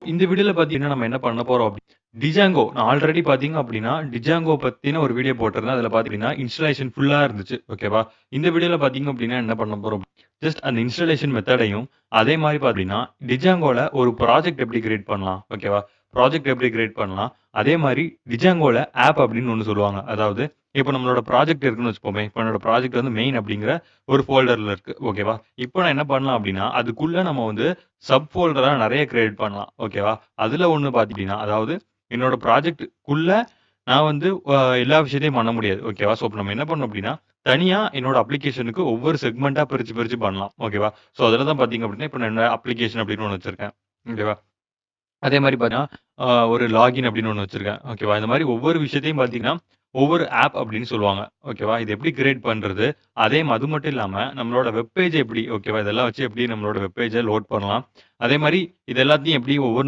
இந்த வீடியோல பார்த்தீங்கன்னா, நம்ம என்ன பண்ண போறோம் டிஜாங்கோ நான் ஆல்ரெடி பார்த்தீங்க அப்டின்னா, டிஜாங்கோ பத்தின ஒரு வீடியோ போட்டிருந்தேன். அதில பார்த்தீங்கன்னா, இன்ஸ்டாலேஷன் ஃபுல்லா இருந்துச்சு. ஓகேவா? இந்த வீடியோல பார்த்தீங்க அப்டின்னா, என்ன பண்ண போறோம் ஜஸ்ட் அந்த இன்ஸ்டாலேஷன் மெத்தடையும், அதே மாரி பார்த்தீங்கன்னா, டிஜாங்கோல ஒரு ப்ராஜெக்ட் எப்டி கிரியேட் பண்ணலாம்? ஓகேவா? ப்ராஜெக்ட் எப்டி கிரியேட் பண்ணலாம்? அதே மாரி டிஜாங்கோல ஆப் அப்டின்னு ஒண்ணு சொல்லுவாங்க. அதாவது இப்ப நம்மளோட ப்ராஜெக்ட் இருக்குன்னு வச்சுப்போமே. இப்ப என்னோட ப்ராஜெக்ட் வந்து மெயின் அப்டிங்கிற ஒரு ஃபோல்டர்ல இருக்கு. ஓகேவா? இப்போ நான் என்ன பண்ணலாம் அப்டின்னா, அதுக்குள்ள நம்ம வந்து சப் ஃபோல்டரா நெறைய கிரியேட் பண்ணலாம். ஓகேவா? அதுல ஒண்ணு பார்த்தீங்கன்னா, அதாவது என்னோட ப்ராஜெக்ட்க்குள்ள நான் வந்து எல்லா விஷயத்தையும் பண்ண முடியாது. ஓகேவா? ஸோ, இப்ப நம்ம என்ன பண்ணணும் அப்டின்னா, தனியா என்னோட அப்ளிகேஷனுக்கு ஒவ்வொரு செக்மென்ட்டா பிரிச்சு, பிரிச்சு பண்ணலாம். ஓகேவா? ஸோ, அதுல தான் பார்த்தீங்க அப்டின்னா, இப்ப நான் என்னோட அப்ளிகேஷன் அப்டின்னு ஒண்ணு வச்சிருக்கேன். ஓகேவா? அதே மாரி பார்த்தீங்கன்னா, ஒரு லாகின் அப்டின்னு ஒண்ணு வச்சிருக்கேன். ஓகேவா? இந்த மாரி ஒவ்வொரு விஷயத்தையும் பார்த்தீங்கன்னா, ஒவ்வொரு ஆப் அப்டின்னு சொல்லுவாங்க. ஓகேவா? இது எப்டி கிரியேட் பண்றது? அது மட்டும் இல்லாம, நம்மளோட வெப் பேஜ் எப்டி ஓகேவா? இதெல்லாம் வச்சு எப்டி நம்மளோட வெப் பேஜ லோட் பண்ணலாம்? அதே மாரி இது எல்லாத்தையும் எப்டி ஒவ்வொன்னு